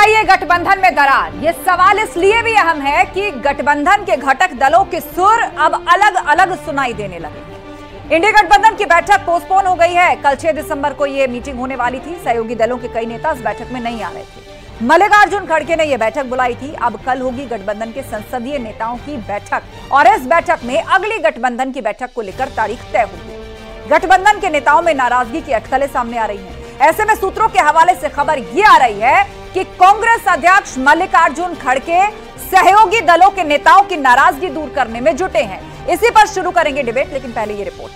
NDA गठबंधन में दरार। यह सवाल इसलिए भी अहम है कि गठबंधन के घटक दलों के सुर अब अलग अलग सुनाई देने लगे हैं। इंडिया गठबंधन की बैठक पोस्टपोन हो गई है। कल 6 दिसंबर को यह मीटिंग होने वाली थी। सहयोगी दलों के कई नेता इस बैठक में नहीं आ रहे थे। मल्लिकार्जुन खड़गे ने यह बैठक बुलाई थी। अब कल होगी गठबंधन के संसदीय नेताओं की बैठक और इस बैठक में अगली गठबंधन की बैठक को लेकर तारीख तय होगी। गठबंधन के नेताओं में नाराजगी की अटकलें सामने आ रही हैं। ऐसे में सूत्रों के हवाले से खबर यह आ रही है कि कांग्रेस अध्यक्ष मल्लिकार्जुन खड़गे सहयोगी दलों के नेताओं की नाराजगी दूर करने में जुटे हैं। इसी पर शुरू करेंगे डिबेट, लेकिन पहले ये रिपोर्ट।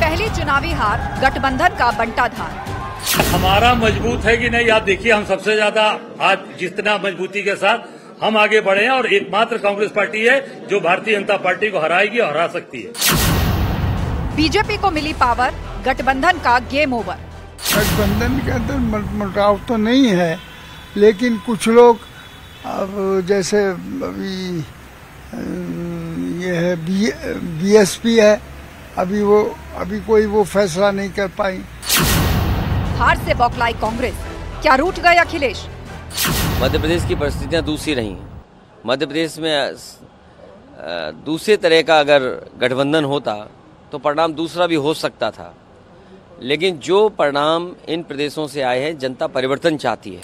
पहली चुनावी हार, गठबंधन का बंटाधार। हमारा मजबूत है कि नहीं, आप देखिए, हम सबसे ज्यादा आज जितना मजबूती के साथ हम आगे बढ़े हैं और एकमात्र कांग्रेस पार्टी है जो भारतीय जनता पार्टी को हराएगी और हरा सकती है। बीजेपी को मिली पावर, गठबंधन का गेम ओवर। गठबंधन के अंदर मुटाव तो नहीं है, लेकिन कुछ लोग अब जैसे अभी ये है बीएसपी है, अभी कोई वो फैसला नहीं कर पाई। हार से बौखलाई कांग्रेस, क्या रूठ गए अखिलेश? मध्य प्रदेश की परिस्थितियां दूसरी रही। मध्य प्रदेश में दूसरे तरह का अगर गठबंधन होता तो परिणाम दूसरा भी हो सकता था, लेकिन जो परिणाम इन प्रदेशों से आए हैं, जनता परिवर्तन चाहती है।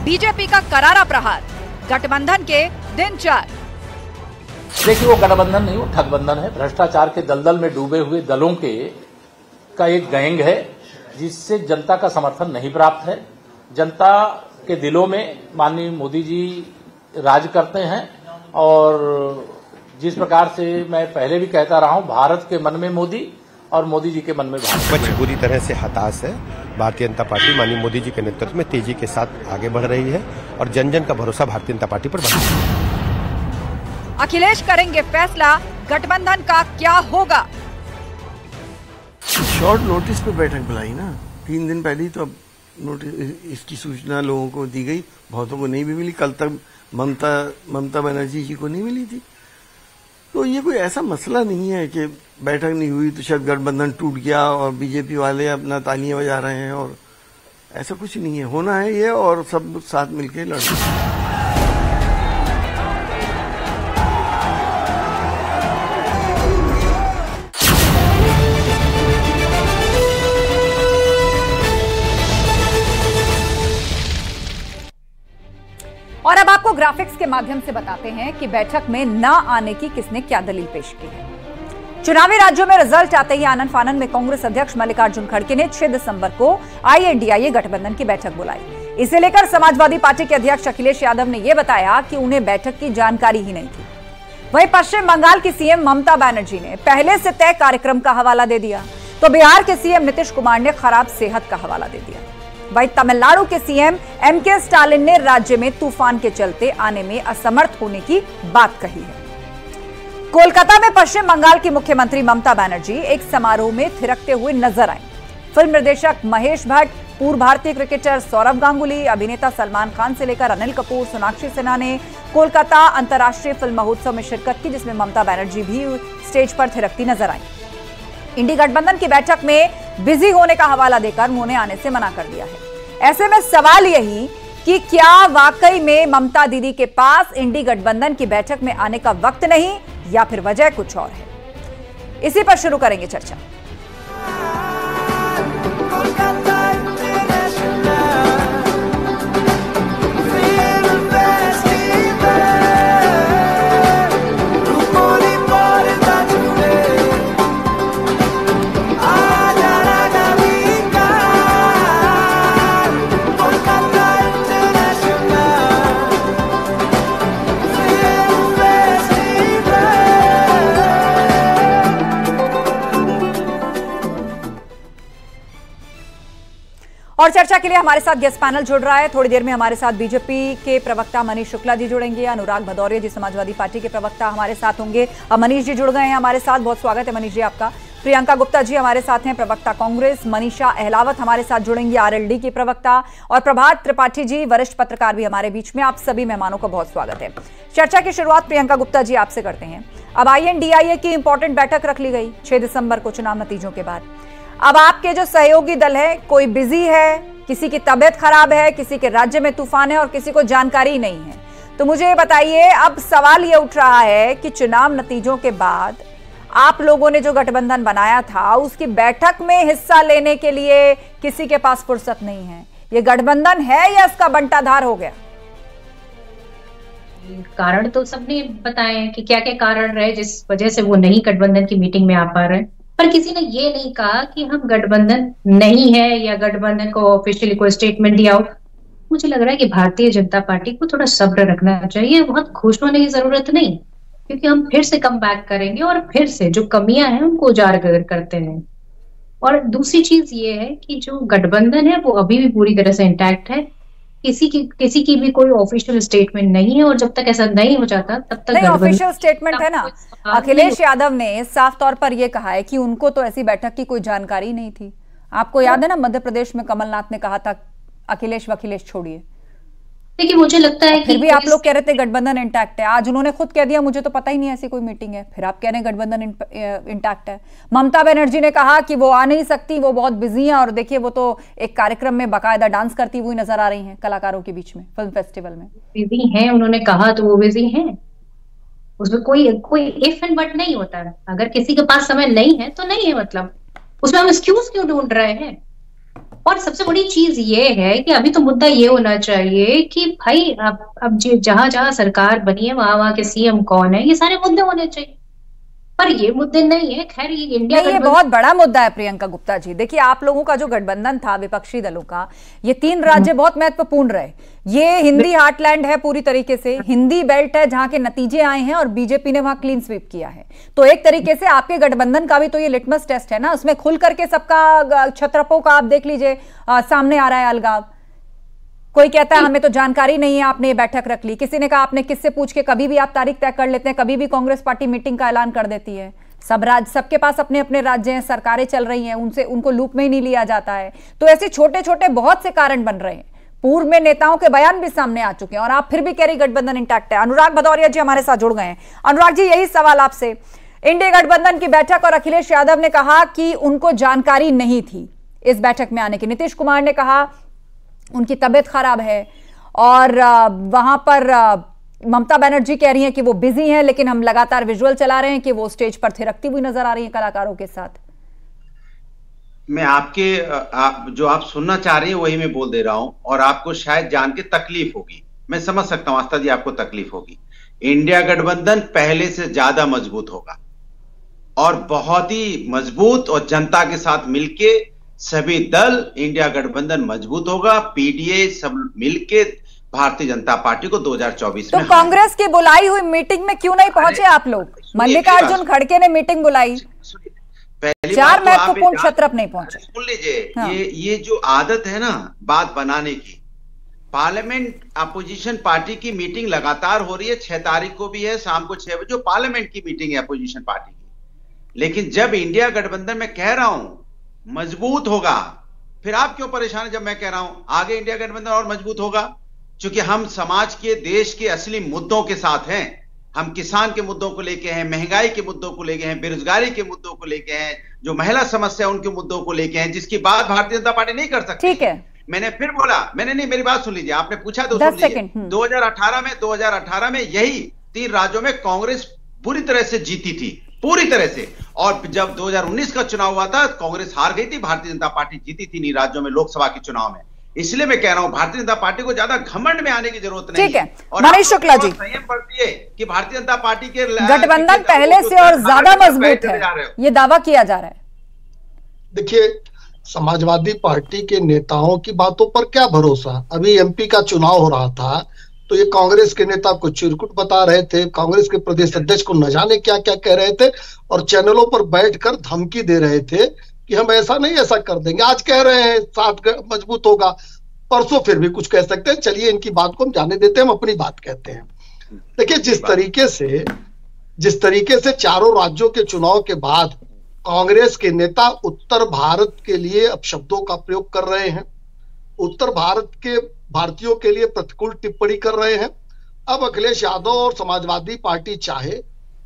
बीजेपी का करारा प्रहार, गठबंधन के दिन 4। देखिए, वो गठबंधन नहीं, वो ठगबंधन है। भ्रष्टाचार के दलदल में डूबे हुए दलों का एक गैंग है जिससे जनता का समर्थन नहीं प्राप्त है। जनता के दिलों में माननीय मोदी जी राज करते हैं और जिस प्रकार से मैं पहले भी कहता रहा हूं, भारत के मन में मोदी और मोदी जी के मन में भारत। बुरी तरह से हताश है। भारतीय जनता पार्टी माननीय मोदी जी के नेतृत्व में तेजी के साथ आगे बढ़ रही है और जन जन का भरोसा भारतीय जनता पार्टी पर बना है। अखिलेश करेंगे फैसला, गठबंधन का क्या होगा? शॉर्ट नोटिस पे बैठक बुलाई ना, 3 दिन पहले ही तो अब नोटिस, इसकी सूचना लोगों को दी गई, बहुतों को नहीं भी मिली। कल तक ममता बनर्जी जी को नहीं मिली थी। तो ये कोई ऐसा मसला नहीं है कि बैठक नहीं हुई तो शायद गठबंधन टूट गया और बीजेपी वाले अपना तालियां बजा रहे हैं, और ऐसा कुछ नहीं है। होना है ये और सब साथ मिलकर लड़ना। और अब आपको ग्राफिक्स के माध्यम से बताते हैं कि बैठक में न आने की किसने क्या दलील पेश की है। चुनावी राज्यों में रिजल्ट आते ही आनन फानन में कांग्रेस अध्यक्ष मल्लिकार्जुन खड़गे ने 6 दिसंबर को आईएनडीए गठबंधन की बैठक बुलाई। इसे लेकर समाजवादी पार्टी के अध्यक्ष अखिलेश यादव ने यह बताया कि उन्हें बैठक की जानकारी ही नहीं थी। वहीं पश्चिम बंगाल की सीएम ममता बनर्जी ने पहले से तय कार्यक्रम का हवाला दे दिया, तो बिहार के सीएम नीतीश कुमार ने खराब सेहत का हवाला दे दिया। वहीं तमिलनाडु के सीएम एमके स्टालिन ने राज्य में तूफान के चलते आने में असमर्थ होने की बात कही है। कोलकाता में पश्चिम बंगाल की मुख्यमंत्री ममता बनर्जी एक समारोह में थिरकते हुए नजर आई। फिल्म निर्देशक महेश भट्ट, पूर्व भारतीय क्रिकेटर सौरव गांगुली, अभिनेता सलमान खान से लेकर अनिल कपूर, सोनाक्षी सिन्हा ने कोलकाता अंतर्राष्ट्रीय फिल्म महोत्सव में शिरकत की, जिसमें ममता बनर्जी भी स्टेज पर थिरकती नजर आई। इंडी गठबंधन की बैठक में बिजी होने का हवाला देकर उन्होंने आने से मना कर दिया है। ऐसे में सवाल यही कि क्या वाकई में ममता दीदी के पास इंडी गठबंधन की बैठक में आने का वक्त नहीं, या फिर वजह कुछ और है? इसी पर शुरू करेंगे चर्चा। और चर्चा के लिए हमारे साथ गेस्ट पैनल जुड़ रहा है। थोड़ी देर में हमारे साथ बीजेपी के प्रवक्ता मनीष शुक्ला जी जुड़ेंगे, अनुराग भदौरिया जी समाजवादी पार्टी के प्रवक्ता हमारे साथ होंगे। मनीष जी जुड़ गए हैं हमारे साथ, बहुत स्वागत है मनीष जी आपका। प्रियंका गुप्ता जी हमारे साथ हैं, प्रवक्ता कांग्रेस। मनीषा अहलावत हमारे साथ जुड़ेंगी, आरएलडी की प्रवक्ता, और प्रभात त्रिपाठी जी वरिष्ठ पत्रकार भी हमारे बीच में। आप सभी मेहमानों का बहुत स्वागत है। चर्चा की शुरुआत प्रियंका गुप्ता जी आपसे करते हैं। अब INDIA की इंपॉर्टेंट बैठक रख ली गई 6 दिसंबर को चुनाव नतीजों के बाद। अब आपके जो सहयोगी दल है, कोई बिजी है, किसी की तबियत खराब है, किसी के राज्य में तूफान है और किसी को जानकारी नहीं है। तो मुझे बताइए, अब सवाल ये उठ रहा है कि चुनाव नतीजों के बाद आप लोगों ने जो गठबंधन बनाया था उसकी बैठक में हिस्सा लेने के लिए किसी के पास फुर्सत नहीं है। ये गठबंधन है या इसका बंटाधार हो गया? कारण तो सबने बताए हैं कि क्या क्या कारण रहे जिस वजह से वो नहीं गठबंधन की मीटिंग में आ पा रहे हैं, पर किसी ने ये नहीं कहा कि हम गठबंधन नहीं है या गठबंधन को ऑफिशियली कोई स्टेटमेंट दिया हो। मुझे लग रहा है कि भारतीय जनता पार्टी को थोड़ा सब्र रखना चाहिए, बहुत खुश होने की जरूरत नहीं, क्योंकि हम फिर से कम बैक करेंगे और फिर से जो कमियां हैं उनको उजागर करते हैं। और दूसरी चीज ये है कि जो गठबंधन है वो अभी भी पूरी तरह से इंटैक्ट है। किसी की भी कोई ऑफिशियल स्टेटमेंट नहीं है, और जब तक ऐसा नहीं हो जाता तब तक नहीं। ऑफिशियल स्टेटमेंट है ना, अखिलेश यादव ने साफ तौर पर यह कहा है कि उनको तो ऐसी बैठक की कोई जानकारी नहीं थी। आपको याद है ना, मध्य प्रदेश में कमलनाथ ने कहा था अखिलेश वखिलेश छोड़िए। देखिए, मुझे लगता है फिर भी आप लोग कह रहे थे गठबंधन इंटैक्ट है। आज उन्होंने खुद कह दिया मुझे तो पता ही नहीं ऐसी कोई मीटिंग है, फिर आप कह रहे हैं गठबंधन इंटैक्ट है। ममता बनर्जी ने कहा कि वो आ नहीं सकती, वो बहुत बिजी हैं, और देखिए वो तो एक कार्यक्रम में बाकायदा डांस करती हुई नजर आ रही हैं कलाकारों के बीच में, फिल्म फेस्टिवल में। बिजी हैं, उन्होंने कहा तो वो बिजी हैं, उसमें कोई इफ एंड बट नहीं होता है। अगर किसी के पास समय नहीं है तो नहीं है, मतलब उसमें हम एक्सक्यूज क्यों ढूंढ रहे हैं। और सबसे बड़ी चीज ये है कि अभी तो मुद्दा ये होना चाहिए कि भाई अब जहां जहां सरकार बनी है वहां के CM कौन है, ये सारे मुद्दे होने चाहिए, पर ये मुद्दे नहीं है। खैर, ये इंडिया ये बहुत बड़ा मुद्दा है प्रियंका गुप्ता जी। देखिए, आप लोगों का जो गठबंधन था विपक्षी दलों का, ये 3 राज्य बहुत महत्वपूर्ण रहे। ये हिंदी हार्टलैंड है, पूरी तरीके से हिंदी बेल्ट है जहां के नतीजे आए हैं, और बीजेपी ने वहां क्लीन स्वीप किया है। तो एक तरीके से आपके गठबंधन का भी तो ये लिटमस टेस्ट है ना, उसमें खुल करके सबका छत्रपों का आप देख लीजिए सामने आ रहा है अलगाव। कोई कहता है हमें तो जानकारी नहीं है, आपने ये बैठक रख ली। किसी ने कहा आपने किससे पूछ के, कभी भी आप तारीख तय कर लेते हैं, कभी भी कांग्रेस पार्टी मीटिंग का ऐलान कर देती है। सबके पास अपने अपने राज्य हैं, सरकारें चल रही हैं, उनको लूप में ही नहीं लिया जाता है। तो ऐसे छोटे छोटे बहुत से कारण बन रहे हैं। पूर्व में नेताओं के बयान भी सामने आ चुके हैं, और आप फिर भी कह रही गठबंधन इंटैक्ट है। अनुराग भदौरिया जी हमारे साथ जुड़ गए हैं। अनुराग जी, यही सवाल आपसे। इंडिया गठबंधन की बैठक, और अखिलेश यादव ने कहा कि उनको जानकारी नहीं थी इस बैठक में आने की। नीतीश कुमार ने कहा उनकी तबीयत खराब है, और वहां पर ममता बनर्जी कह रही हैं कि वो बिजी हैं, लेकिन हम लगातार विजुअल चला रहे हैं कि वो स्टेज पर थिरकती हुई नजर आ रही हैं कलाकारों के साथ। मैं जो आप सुनना चाह रही हैं वही मैं बोल दे रहा हूं, और आपको शायद जान के तकलीफ होगी। मैं समझ सकता हूं आस्था जी, आपको तकलीफ होगी। इंडिया गठबंधन पहले से ज्यादा मजबूत होगा, और बहुत ही मजबूत, और जनता के साथ मिलके सभी दल इंडिया गठबंधन मजबूत होगा। PDA सब मिलके भारतीय जनता पार्टी को 2024 में। तो कांग्रेस की बुलाई हुई मीटिंग में क्यों नहीं पहुंचे आप लोग? मल्लिकार्जुन खड़गे ने मीटिंग बुलाई, 4 महत्वपूर्ण क्षेत्र नहीं पहुंचे। सुन लीजिए, हाँ। ये जो आदत है ना बात बनाने की, पार्लियामेंट अपोजिशन पार्टी की मीटिंग लगातार हो रही है। 6 तारीख को भी है, शाम को 6 बजे पार्लियामेंट की मीटिंग है अपोजिशन पार्टी की। लेकिन जब इंडिया गठबंधन में कह रहा हूं मजबूत होगा, फिर आप क्यों परेशान है जब मैं कह रहा हूं आगे इंडिया गठबंधन और मजबूत होगा? क्योंकि हम समाज के, देश के असली मुद्दों के साथ हैं। हम किसान के मुद्दों को लेके हैं, महंगाई के मुद्दों को लेके हैं, बेरोजगारी के मुद्दों को लेके हैं, जो महिला समस्या उनके मुद्दों को लेके हैं, जिसकी बात भारतीय जनता पार्टी नहीं कर सकती। ठीक है, मैंने फिर बोला, मैंने नहीं, मेरी बात सुन लीजिए, आपने पूछा तो सुन लीजिए। 2018 में यही 3 राज्यों में कांग्रेस बुरी तरह से जीती थी, पूरी तरह से। और जब 2019 का चुनाव हुआ था, कांग्रेस हार गई थी, भारतीय जनता पार्टी जीती थी 3 राज्यों में लोकसभा के चुनाव में। इसलिए मैं कह रहा हूं भारतीय जनता पार्टी को ज्यादा घमंड में आने की जरूरत नहीं। ठीक है, मनीष शुक्ला जी, संयम बढ़ती है कि भारतीय जनता पार्टी के गठबंधन पहले से और ज्यादा मजबूत है, ये दावा किया जा रहा है। देखिए, समाजवादी पार्टी के नेताओं की बातों पर क्या भरोसा। अभी MP का चुनाव हो रहा था तो ये कांग्रेस के नेता को चिरकुट बता रहे थे, कांग्रेस के प्रदेश अध्यक्ष को न जाने क्या क्या कह रहे थे, और चैनलों पर बैठकर धमकी दे रहे थे कि हम ऐसा नहीं ऐसा कर देंगे। आज कह रहे हैं साथ मजबूत होगा, परसों फिर भी कुछ कह सकते हैं। चलिए, इनकी बात को हम जाने देते हैं, हम अपनी बात कहते हैं। देखिए, जिस तरीके से चारों राज्यों के चुनाव के बाद कांग्रेस के नेता उत्तर भारत के लिए अपशब्दों का प्रयोग कर रहे हैं, उत्तर भारत के भारतीयों के लिए प्रतिकूल टिप्पणी कर रहे हैं। अब अखिलेश यादव और समाजवादी पार्टी चाहे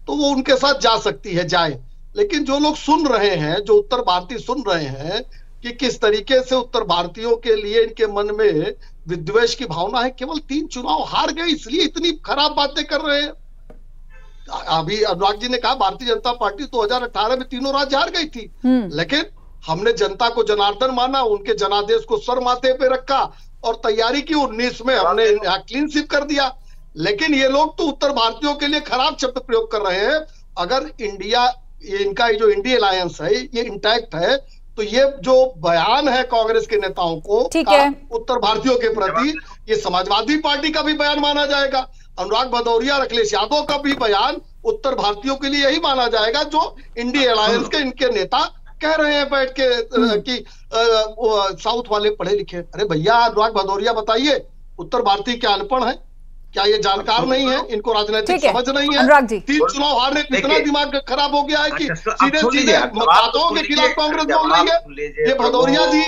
तो वो उनके साथ जा सकती है, जाए, लेकिन जो लोग सुन रहे हैं, जो उत्तर भारतीय सुन रहे हैं कि किस तरीके से उत्तर भारतीयों के लिए इनके मन में विद्वेष की भावना है, केवल 3 चुनाव हार गए इसलिए इतनी खराब बातें कर रहे हैं। अभी अनुराग जी ने कहा भारतीय जनता पार्टी 2018 में तीनों राज्य हार गई थी, लेकिन हमने जनता को जनार्दन माना, उनके जनादेश को सर माथे पे रखा और तैयारी की। 19 में हमने यहाँ क्लीन स्वीप कर दिया। लेकिन ये लोग तो उत्तर भारतीयों के लिए खराब शब्द प्रयोग कर रहे हैं। अगर इंडिया, इनका जो इंडिया अलायंस है ये इंटैक्ट है, तो ये जो बयान है कांग्रेस के नेताओं को उत्तर भारतीयों के प्रति, ये समाजवादी पार्टी का भी बयान माना जाएगा। अनुराग भदौरिया और अखिलेश यादव का भी बयान उत्तर भारतीयों के लिए यही माना जाएगा जो इंडिया अलायंस के इनके नेता कह रहे हैं बैठ के कि साउथ वाले पढ़े लिखे। अरे भैया अनुराग भदौरिया बताइए, उत्तर भारतीय क्या अनपढ़ है? क्या ये जानकार नहीं है? इनको राजनीतिक समझ नहीं है? अनुराग जी 3 चुनाव हारने को इतना दिमाग खराब हो गया है कि सीधे सीधे मतदाताओं के खिलाफ कांग्रेस बोल रही है। ये भदौरिया जी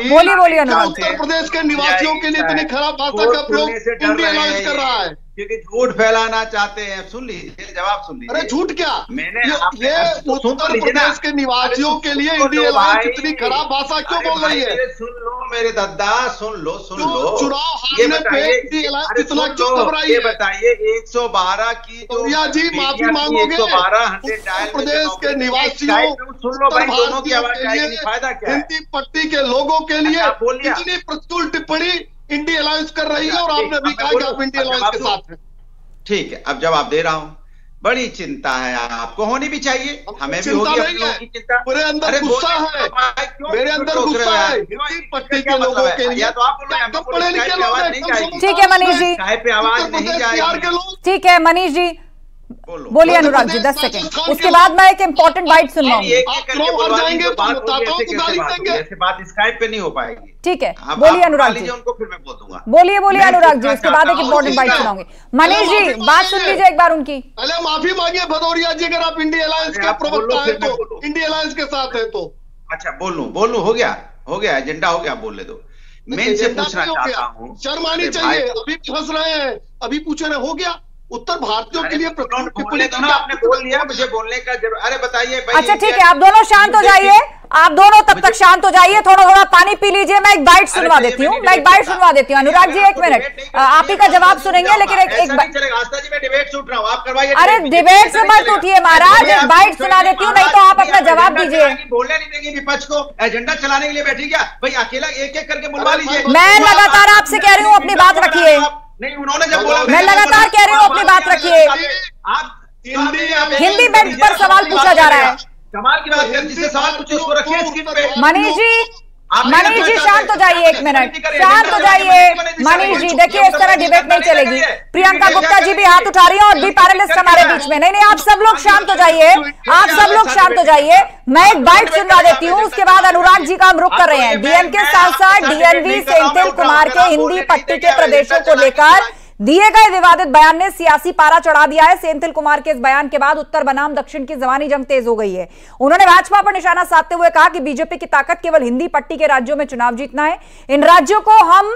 बोलिए अनुराग, उत्तर प्रदेश के निवासियों के लिए इतनी खराब भाषा का प्रयोग इंडिया अलायंस कर रहा है क्योंकि झूठ फैलाना चाहते हैं। सुन लीजिए, जवाब सुन लीजिए। अरे झूठ क्या, मैंने ये उत्तर प्रदेश के निवासियों के लिए इंडिया अलायंस इतनी खराब भाषा क्यों बोल रही है? सुन लो मेरे दादा, सुन लो चुनाव हारने पे इंडिया अलायंस इतना क्यों घबराई है? ये बताइए 112 की जो जी माफी मांगोगे उत्तर प्रदेश के निवासियों, उत्तर भारतीयों के लिए, हिंदी पट्टी के लोगों के लिए इतनी प्रतिकूल टिप्पणी इंडिया अलायंस कर रही है और आपने भी कहा कि आप इंडिया अलायंस के साथ हैं। ठीक है, अब जवाब दे रहा हूं। बड़ी चिंता है, आपको होनी भी चाहिए, हमें भी होगी अपनी की चिंता। मेरे अंदर गुस्सा है, मेरे अंदर गुस्सा है हिंदी पट्टी के लोगों के लिए। तो आप पढ़े लिखे लोग हैं। ठीक है मनीष जी, पे आवाज नहीं जाएगी। ठीक है मनीष जी, बोलिए अनुराग जी 10 सेकंड, उसके बाद मैं एक इम्पोर्टेंट बाइट सुनवाऊंगी। ऐसे बात स्काइप पे नहीं हो पाएगी। ठीक है, बोलिए अनुराग जी, उनको फिर मैं बोल दूंगा। बोलिए अनुराग जी, उसके बाद एक इम्पोर्टेंट बाइट सुनाऊंगी। मनीष जी बात सुन लीजिए एक बार उनकी। पहले माफी मांगिए भदौरिया जी, अगर आप इंडिया अलायंस के प्रवक्ता है तो, इंडिया अलायंस के साथ है तो। अच्छा बोल लूं, हो गया एजेंडा हो गया, बोलने दो। मैं इनसे पूछना चाहता हूँ, शर्म आनी चाहिए, अभी फंस रहे हैं, अभी पूछ रहे हो गया उत्तर भारतीयों के लिए बोलने दो ना, आपने बोल लिया, मुझे बोलने का जरूर। अरे बताइए। अच्छा ठीक है, आप दोनों शांत हो जाइए, आप दोनों तब तक शांत हो जाइए, थोड़ा पानी पी लीजिए। मैं एक बाइट सुनवा देती हूँ, अनुराग जी 1 मिनट, आप ही का जवाब सुनेंगे, लेकिन डिबेट छूट रहा हूँ, आप करवाइए। अरे डिबेट से मत उठिए महाराज, एक बाइट सुना देती हूँ, नहीं तो आप अपना जवाब दीजिए। बोलने नहीं देंगे विपक्ष को, एजेंडा चलाने के लिए बैठी क्या भाई? अकेला एक एक करके बुलवा लीजिए। मैं लगातार आपसे कह रही हूँ अपनी बात रखिए। नहीं, उन्होंने जब बोला, मैं लगातार कह रही हूँ अपनी बात रखिए। आप हिंदी में पर सवाल पूछा जा रहा है। कमाल की बात है, जिससे सवाल पूछे उसको रखिए स्क्रीन पे। मनीष जी शांत हो जाइए, 1 मिनट शांत हो जाइए। मनीष जी देखिए, इस तरह डिबेट नहीं चलेगी। प्रियंका गुप्ता जी भी हाथ उठा रही हैं और भी पैनलिस्ट हमारे बीच में। नहीं, आप सब लोग शांत हो जाइए, आप सब लोग शांत हो जाइए। मैं एक बाइट सुनवा देती हूँ, उसके बाद अनुराग जी का हम रुख कर रहे हैं। डीएमके सांसद डीएनवी सेंथिल कुमार के हिंदी पट्टी के प्रदेशों को लेकर दिए गए विवादित बयान ने सियासी पारा चढ़ा दिया है। सेंथिल कुमार के इस बयान के बाद उत्तर बनाम दक्षिण की जबानी जंग तेज हो गई है। उन्होंने भाजपा पर निशाना साधते हुए कहा कि बीजेपी की ताकत केवल हिंदी पट्टी के राज्यों में चुनाव जीतना है। इन राज्यों को हम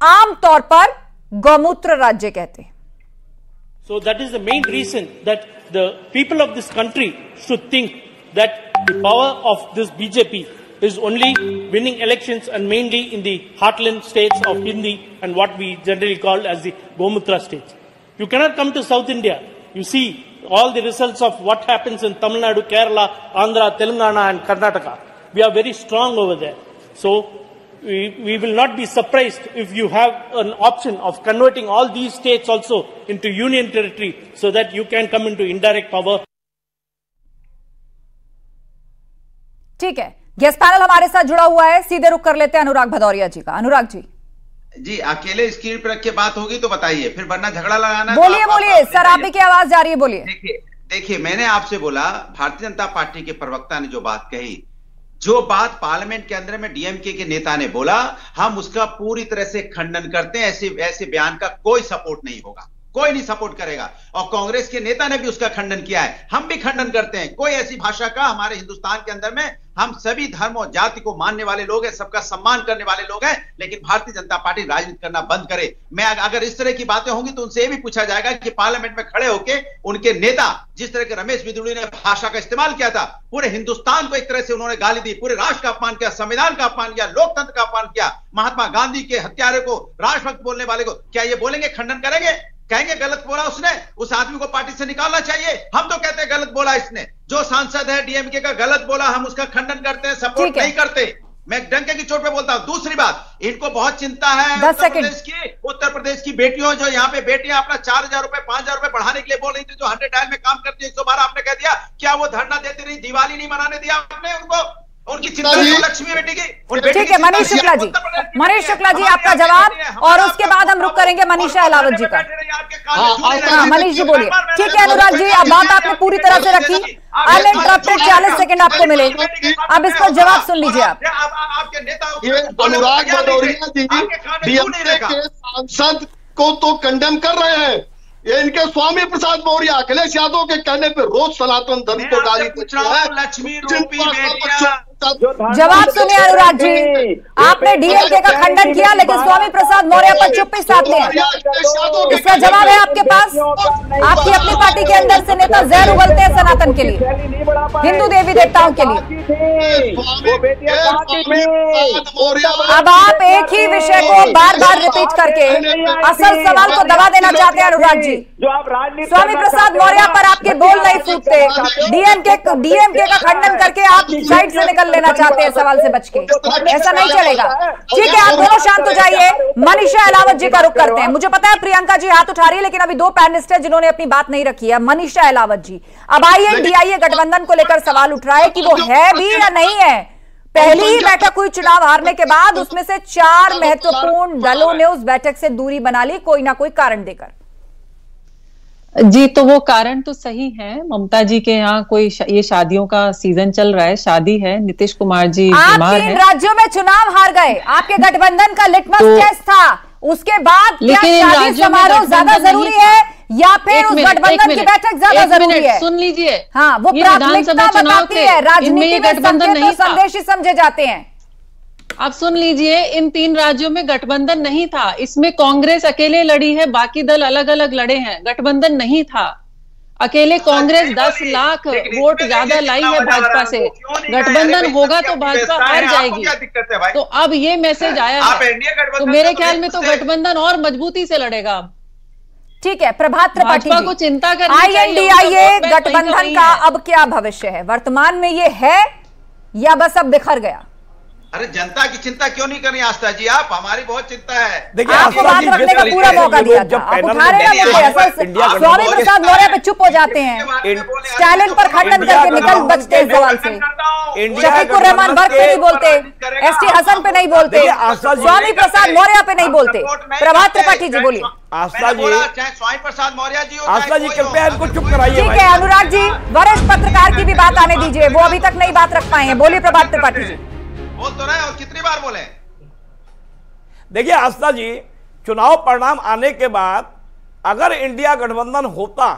आम तौर पर गौमूत्र राज्य कहते हैं। So that is the main reason that the people of this country should think that the power of this BJP is only winning elections and mainly in the heartland states of Hindi and what we generally call as the Gomutra states. You cannot come to South India. You see all the results of what happens in Tamil Nadu, Kerala, Andhra, Telangana and Karnataka. We are very strong over there. So we will not be surprised if you have an option of converting all these states also into union territory so that you can come into indirect power. ठीक है, guest panel हमारे साथ जुड़ा हुआ है, सीधे रुख कर लेते हैं अनुराग भदौरिया जी का। अनुराग जी अकेले स्क्रीन पर रख के बात होगी तो बताइए, फिर वरना झगड़ा लगाना। बोलिए सर, आप ही की आवाज जा रही है, बोलिए। देखिए मैंने आपसे बोला, भारतीय जनता पार्टी के प्रवक्ता ने जो बात कही, जो बात पार्लियामेंट के अंदर में डीएमके के नेता ने बोला, हम उसका पूरी तरह से खंडन करते हैं। ऐसे बयान का कोई सपोर्ट नहीं होगा, कोई नहीं सपोर्ट करेगा। और कांग्रेस के नेता ने भी उसका खंडन किया है, हम भी खंडन करते हैं। कोई ऐसी भाषा का हमारे हिंदुस्तान के अंदर में, हम सभी धर्म और जाति को मानने वाले लोग हैं, सबका सम्मान करने वाले लोग हैं, लेकिन भारतीय जनता पार्टी राजनीति करना बंद करे। मैं अगर इस तरह की बातें होंगी तो उनसे ये भी पूछा जाएगा कि पार्लियामेंट में खड़े होकर उनके नेता जिस तरह के रमेश बिदुड़ी ने भाषा का इस्तेमाल किया था, पूरे हिंदुस्तान को एक तरह से उन्होंने गाली दी, पूरे राष्ट्र का अपमान किया, संविधान का अपमान किया, लोकतंत्र का अपमान किया, महात्मा गांधी के हत्यारे को, राष्ट्रभक्त बोलने वाले को, क्या ये बोलेंगे, खंडन करेंगे, कहेंगे गलत बोला उसने, उस आदमी को पार्टी से निकालना चाहिए? हम तो कहते हैं गलत बोला इसने, जो सांसद है डीएमके का गलत बोला, हम उसका खंडन करते हैं, सपोर्ट नहीं करते। मैं डंके की चोट पे बोलता हूं। दूसरी बात, इनको बहुत चिंता है उत्तर प्रदेश की बेटियों, जो यहाँ पे बेटियां अपना 4,000 रुपए 5,000 रुपए बढ़ाने के लिए बोल रही थी, जो 100 डायल में काम करती है, 112 आपने कह दिया, क्या वो धरना देती रही, दिवाली नहीं मनाने दिया आपने उनको? उनकी चिंता लक्ष्मी बेटी की। ठीक है मनीष शुक्ला जी, आपका जवाब, और उसके बाद हम रुक करेंगे मनीषा अहलावत जी का। मनीष जी बोलिए। ठीक है अनुराग जी, अब बात आपने पूरी तरह से रखी, अनइंटरप्टेड 40 सेकंड आपको मिले, अब इस पर जवाब सुन लीजिए आप। ये अनुराग भदौरिया जी डीएमके के सांसद को तो कंडेम कर रहे हैं, ये इनके स्वामी प्रसाद मौर्य अखिलेश यादव के कहने पे रोज सनातन धर्म को गाली देते हैं। जवाब सुनिए अनुराग जी, आपने डीएमके का खंडन किया लेकिन स्वामी प्रसाद मौर्य पर चुप्पी साध लिया, इसका जवाब है आपके पास? आपकी अपनी पार्टी के अंदर से नेता जहर उगलते हैं सनातन के लिए, हिंदू देवी देवताओं के लिए। अब आप एक ही विषय को बार बार रिपीट करके असल सवाल को दबा देना चाहते हैं अनुराग जी। स्वामी प्रसाद मौर्य पर आपके बोल नहीं फूटते, डीएमके का खंडन करके आप साइड से निकल लेना चाहते हैं सवाल से बच के, ऐसा नहीं चलेगा। ठीक है, आप दोनों शांत हो जाइए। मनीषा अहलावत जी का रुख करते हैं। मुझे पता है प्रियंका जी हाथ उठा रही है, लेकिन अभी 2 पैनलिस्ट हैं जिन्होंने अपनी बात नहीं रखी है। मनीषा अहलावत जी, अब INDIA गठबंधन को लेकर सवाल उठ रहा है कि वो है भी या नहीं है। पहली ही बैठक हुई चुनाव हारने के बाद, उसमें से 4 महत्वपूर्ण दलों ने उस बैठक से दूरी बना ली, कोई ना कोई कारण देकर। जी, तो वो कारण तो सही है। ममता जी के यहाँ कोई ये शादियों का सीजन चल रहा है, शादी है, नीतीश कुमार जी बीमार हैं। 3 राज्यों में चुनाव हार गए, आपके गठबंधन का लिटमस टेस्ट था, उसके बाद क्या शादी समारोह ज्यादा जरूरी है या फिर उस गठबंधन की बैठक ज्यादा जरूरी है? सुन लीजिए, हाँ, वो प्राथमिकता बताती है, राजनीति में संकेत और संदेश ही समझे जाते हैं। आप सुन लीजिए, इन 3 राज्यों में गठबंधन नहीं था, इसमें कांग्रेस अकेले लड़ी है, बाकी दल अलग अलग लड़े हैं, गठबंधन नहीं था। अकेले कांग्रेस 10 लाख वोट ज्यादा लाई है भाजपा से, गठबंधन होगा तो भाजपा हार जाएगी। तो अब ये मैसेज आया है, तो मेरे ख्याल में तो गठबंधन और मजबूती से लड़ेगा। ठीक है, प्रभात त्रिपाठी भाजपा को चिंता करनी चाहिए। INDIA गठबंधन का अब क्या भविष्य है? वर्तमान में ये है या बस अब बिखर गया? अरे जनता की चिंता क्यों नहीं करनी आस्था जी, आप हमारी बहुत चिंता है। देखिए, आपको बात रखने का पूरा मौका दिया था, आप उठा रहे हैं। स्वामी प्रसाद मौर्य पे चुप हो जाते हैं, स्टालिन पर खंडन करके निकल बचते हैं सवाल से, शफीकुर रहमान वर्क पे नहीं बोलते, ST हसन पे नहीं बोलते, स्वामी प्रसाद मौर्य पे नहीं बोलते। प्रभात त्रिपाठी जी बोलिए। आस्था जी, चाहे स्वामी प्रसाद मौर्य जी हो, आस्था जी कृपया इनको चुप कराइए। ठीक है अनुराग जी, वरिष्ठ पत्रकार की भी बात आने दीजिए, वो अभी तक नहीं बात रख पाए हैं। बोलिए प्रभात त्रिपाठी जी। बोल तो रहे, और कितनी बार बोले? देखिए आस्था जी, चुनाव परिणाम आने के बाद अगर इंडिया गठबंधन होता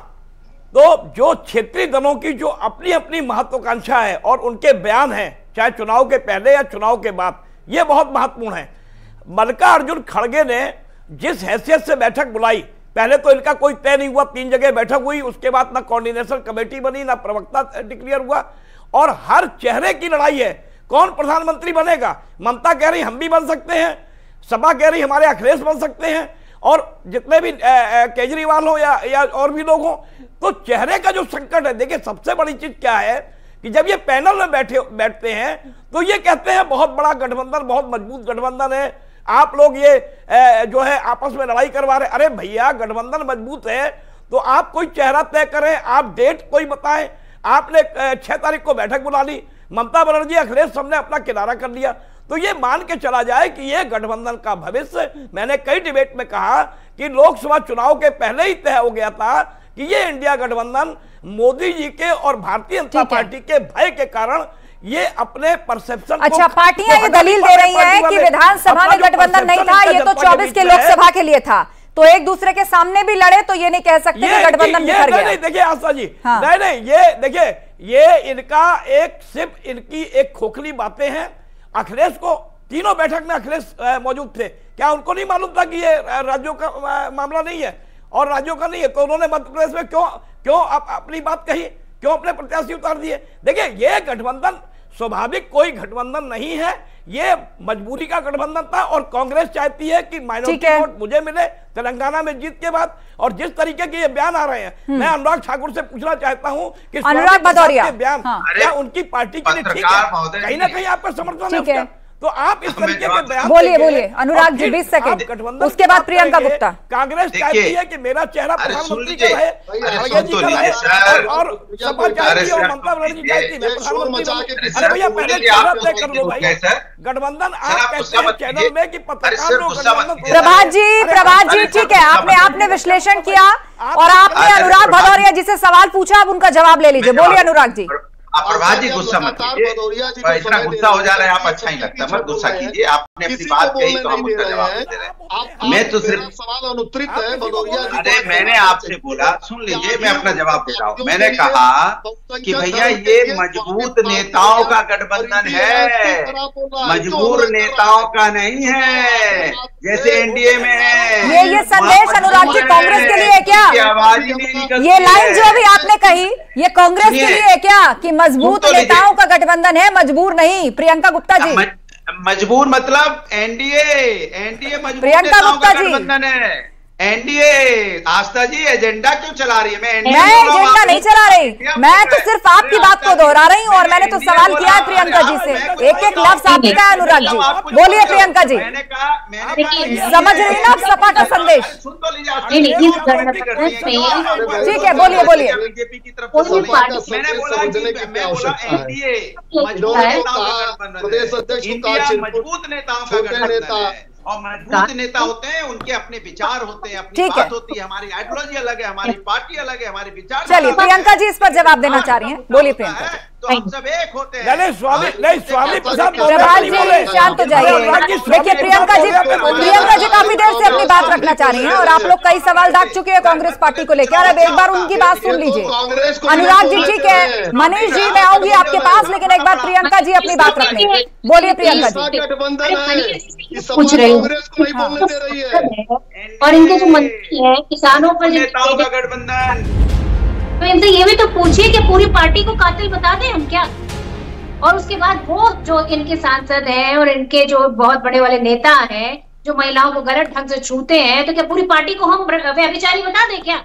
तो जो क्षेत्रीय दलों की जो अपनी अपनी महत्वाकांक्षा है और उनके बयान हैं, चाहे चुनाव के पहले या चुनाव के बाद, ये बहुत महत्वपूर्ण है। मल्लिकार्जुन खड़गे ने जिस हैसियत से बैठक बुलाई, पहले तो इनका कोई तय नहीं हुआ, 3 जगह बैठक हुई, उसके बाद ना कोऑर्डिनेशन कमेटी बनी, ना प्रवक्ता डिक्लेयर हुआ, और हर चेहरे की लड़ाई है कौन प्रधानमंत्री बनेगा। ममता कह रही हम भी बन सकते हैं, सपा कह रही हमारे अखिलेश बन सकते हैं, और जितने भी केजरीवाल हो या और भी लोग हो, तो चेहरे का जो संकट है। देखिए सबसे बड़ी चीज क्या है कि जब ये पैनल में बैठते हैं तो ये कहते हैं बहुत बड़ा गठबंधन, बहुत मजबूत गठबंधन है, आप लोग ये जो है आपस में लड़ाई करवा रहे। अरे भैया, गठबंधन मजबूत है तो आप कोई चेहरा तय करें, आप डेट कोई बताएं। आपने 6 तारीख को बैठक बुला ली, ममता बनर्जी अखिलेश सबने अपना किनारा कर लिया, तो ये मान के चला जाए कि ये गठबंधन का भविष्य, मैंने कई डिबेट में कहा कि लोकसभा चुनाव के पहले ही तय हो गया था कि ये इंडिया गठबंधन मोदी जी के और भारतीय जनता पार्टी के भय के कारण ये अपने परसेप्शन। अच्छा, पार्टियां ये दलील दे रही हैं कि विधानसभा में गठबंधन नहीं था, ये तो 24 के लोकसभा के लिए था। तो एक दूसरे के सामने भी लड़े तो ये नहीं कह सकते कि गठबंधन बिखर गया। नहीं, देखिए आस्था जी, हाँ। नहीं, ये देखिए, ये इनका सिर्फ इनकी एक खोखली बातें हैं। अखिलेश को तीनों बैठक में अखिलेश मौजूद थे, क्या उनको नहीं मालूम था कि ये राज्यों का मामला नहीं है और राज्यों का नहीं है? तो उन्होंने मध्य प्रदेश में क्यों अपनी बात कही, क्यों अपने प्रत्याशी उतार दिए? देखिए, ये गठबंधन स्वाभाविक कोई गठबंधन नहीं है, ये मजबूरी का गठबंधन था और कांग्रेस चाहती है कि माइनॉरिटी वोट मुझे मिले तेलंगाना में जीत के बाद। और जिस तरीके के ये बयान आ रहे हैं, मैं अनुराग ठाकुर से पूछना चाहता हूं कि अनुराग भदौरिया बयान क्या उनकी पार्टी के लिए ठीक है? कहीं ना कहीं आपका समर्थन है उसका? तो आप इस तरीके के बयान बोलिए अनुराग जी, 20 सेकंड, उसके बाद प्रियंका गुप्ता। कांग्रेस चाहती है कि मेरा चेहरा प्रधानमंत्री का रहे, खड़गे जी का रहे, और सपा चाहती है और ममता बनर्जी चाहती है प्रधानमंत्री। अरे भैया, पहले चेहरा तय कर लो भाई। गठबंधन आप कहते हैं चैनल में कि पत्रकारों को प्रभात जी ठीक है, आपने विश्लेषण किया और आपने अनुराग भदौरिया जी से सवाल पूछा, अब उनका जवाब ले लीजिए। बोलिए अनुराग जी। प्रभात जी, गुस्सा मत कीजिए, इतना गुस्सा हो जा रहा है आप, अच्छा नहीं लगता, मत गुस्सा कीजिए। आपने अपनी बात कही तो हम उसका जवाब दे रहे हैं। मैं तो सिर्फ सवाल अनुत्तरित है भदौरिया जी। अरे मैंने आपसे बोला, सुन लीजिए, मैं अपना जवाब दे रहा हूँ। मैंने कहा कि भैया ये मजबूत नेताओं का गठबंधन है, मजबूर नेताओं का नहीं है, जैसे एनडीए में है। ये संदेश अनुराग जी कांग्रेस के लिए है क्या? आवाज ही नहीं निकलती। ये लाइन जो अभी आपने कही, ये कांग्रेस के लिए है क्या कि मजबूत नेताओं का गठबंधन है, मजबूर नहीं? प्रियंका गुप्ता जी। मजबूर मतलब एनडीए मजबूर प्रियंका गुप्ता जी गठबंधन है। एनडीए आस्था जी एजेंडा क्यों चला रही है? मैं एजेंडा नहीं चला रही, मैं तो सिर्फ आपकी बात को दोहरा रही हूँ और मैंने तो सवाल किया है प्रियंका जी से, एक एक लफ्ज आपने कहा अनुराग जी। बोलिए प्रियंका जी, समझ रही ना आप सपा का संदेश? ठीक है, बोलिए बीजेपी की तरफ मैंने बोला एनडीए मजबूत नेताओं का गठबंधन है और मजबूत नेता होते हैं, उनके अपने विचार होते हैं, अपनी बात होती है। हमारी आइडियोलॉजी अलग है, हमारी पार्टी अलग है, हमारी विचार। चलिए प्रियंका जी इस पर जवाब देना चाह रही हैं, बोलिए प्रियंका। तो हम सब एक होते हैं। स्वामी प्रसाद प्रभात जी शांत हो जाइए। देखिए प्रियंका जी काफी देर से अपनी बात रखना चाह रही हैं और आप लोग कई सवाल दाग चुके हैं कांग्रेस पार्टी को लेकर। अब एक बार उनकी बात सुन लीजिए। अनुराग जी ठीक है, मनीष जी मैं आऊंगी आपके पास, लेकिन एक बार प्रियंका जी अपनी बात रख लें। बोलिए प्रियंका जी। पूछ रही हूँ और इनके जो मंत्री है किसानों पर नेताओं का गठबंधन, तो इनसे ये भी तो पूछिए कि पूरी पार्टी को कातिल बता दें हम क्या? और उसके बाद वो जो इनके सांसद हैं और इनके जो बहुत बड़े वाले नेता हैं जो महिलाओं को गलत ढंग से छूते हैं, तो क्या पूरी पार्टी को हम व्यभिचारी बता दें क्या?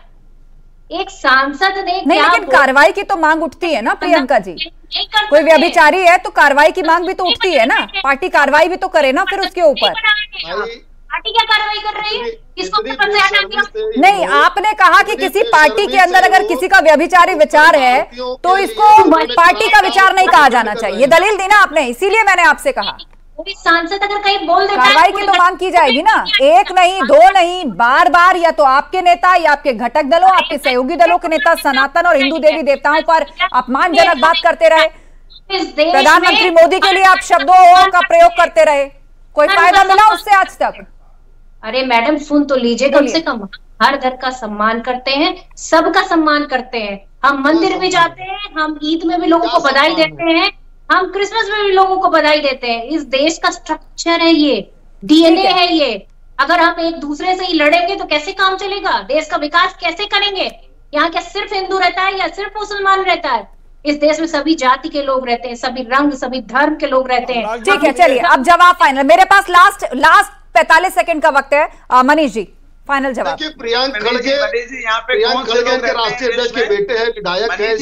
एक सांसद ने नहीं, लेकिन कार्रवाई की तो मांग उठती है ना प्रियंका जी। कोई व्यभिचारी है तो कार्रवाई की मांग भी तो उठती है ना, पार्टी कार्रवाई भी तो करे ना फिर उसके ऊपर। पार्टी क्या कार्रवाई कर रही है? किसको पद से हटा दिया? नहीं, आपने कहा कि किसी पार्टी के अंदर अगर किसी का व्यभिचारी विचार है तो इसको पार्टी का विचार नहीं कहा जाना चाहिए, ये दलील दी ना आपने, इसीलिए मैंने आपसे कहा। कोई सांसद अगर कहीं बोल देता है, कार्रवाई की तो मांग की जाएगी ना, एक नहीं दो नहीं, बार बार या तो आपके नेता या आपके घटक दलों, आपके सहयोगी दलों के नेता सनातन और हिंदू देवी देवताओं पर अपमानजनक बात करते रहे। प्रधानमंत्री मोदी के लिए आप शब्दों का प्रयोग करते रहे, कोई फायदा मिला उससे आज तक? अरे मैडम सुन तो लीजिए, कम से कम हर धर्म का सम्मान करते हैं, सबका सम्मान करते हैं। हम मंदिर में जाते हैं, हम ईद में भी लोगों को बधाई देते हैं, हम क्रिसमस में भी लोगों को बधाई देते हैं। इस देश का स्ट्रक्चर है ये, डीएनए है ये। अगर हम एक दूसरे से ही लड़ेंगे तो कैसे काम चलेगा? देश का विकास कैसे करेंगे? यहाँ क्या सिर्फ हिंदू रहता है या सिर्फ मुसलमान रहता है? इस देश में सभी जाति के लोग रहते हैं, सभी रंग सभी धर्म के लोग रहते हैं। ठीक है, चलिए अब जवाब फाइनल। मेरे पास लास्ट 45 सेकंड का वक्त है। मनीष जी फाइनल जवाब। प्रियंक खड़गे के राष्ट्रीय अध्यक्ष के बेटे हैं, विधायक हैं,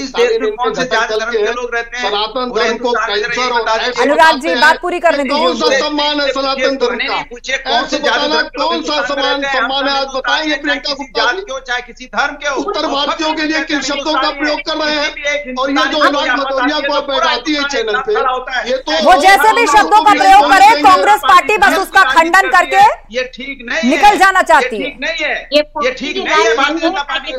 सनातन धर्म को कैंसर और अनुराग जी बात पूरी करने दीजिए। कौन सा सम्मान है सनातन धर्म का? ऐसे बताना कौन सा सम्मान है आज बताएंगे प्रियंका गुप्ता जी? चाहे किसी धर्म के उत्तर भारतीयों के लिए किन शब्दों का प्रयोग कर रहे हैं? और ये जो अनुराग भदौरिया को आप बैठाती है चैनल पे, ये तो वो जैसे भी शब्दों का प्रयोग करे, कांग्रेस पार्टी बस उसका खंडन करके ये ठीक नहीं निकल जाना चाहती है। नहीं है, ये ठीक नहीं है। भारतीय जनता पार्टी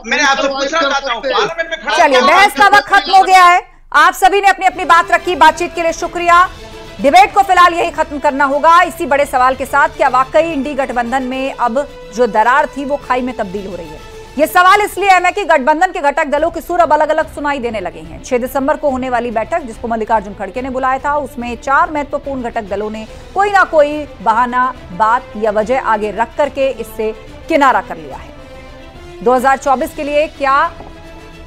मैंने आपसे पूछना चाहता हूँ, पार्लियामेंट में। चलिए बहस का वक्त खत्म हो गया है। आप सभी ने अपनी अपनी बात रखी, बातचीत के लिए शुक्रिया। डिबेट को फिलहाल यही खत्म करना होगा। इसी बड़े सवाल के साथ, क्या वाकई इंडी गठबंधन में अब जो दरार थी वो खाई में तब्दील हो रही है? ये सवाल इसलिए अहम है कि गठबंधन के घटक दलों के सुर अब अलग अलग सुनाई देने लगे हैं। 6 दिसंबर को होने वाली बैठक, जिसको मल्लिकार्जुन खड़गे ने बुलाया था, उसमें 4 महत्वपूर्ण घटक दलों ने कोई ना कोई बहाना, बात या वजह आगे रख करके इससे किनारा कर लिया है। 2024 के लिए क्या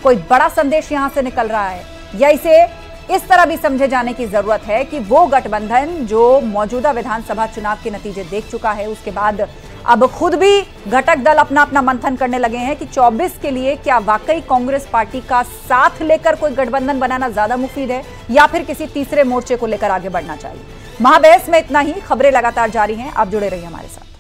कोई बड़ा संदेश यहां से निकल रहा है, या इसे इस तरह भी समझे जाने की जरूरत है कि वो गठबंधन जो मौजूदा विधानसभा चुनाव के नतीजे देख चुका है, उसके बाद अब खुद भी घटक दल अपना अपना मंथन करने लगे हैं कि 24 के लिए क्या वाकई कांग्रेस पार्टी का साथ लेकर कोई गठबंधन बनाना ज्यादा मुफीद है, या फिर किसी तीसरे मोर्चे को लेकर आगे बढ़ना चाहिए। महाबहस में इतना ही। खबरें लगातार जारी हैं, आप जुड़े रहिए हमारे साथ।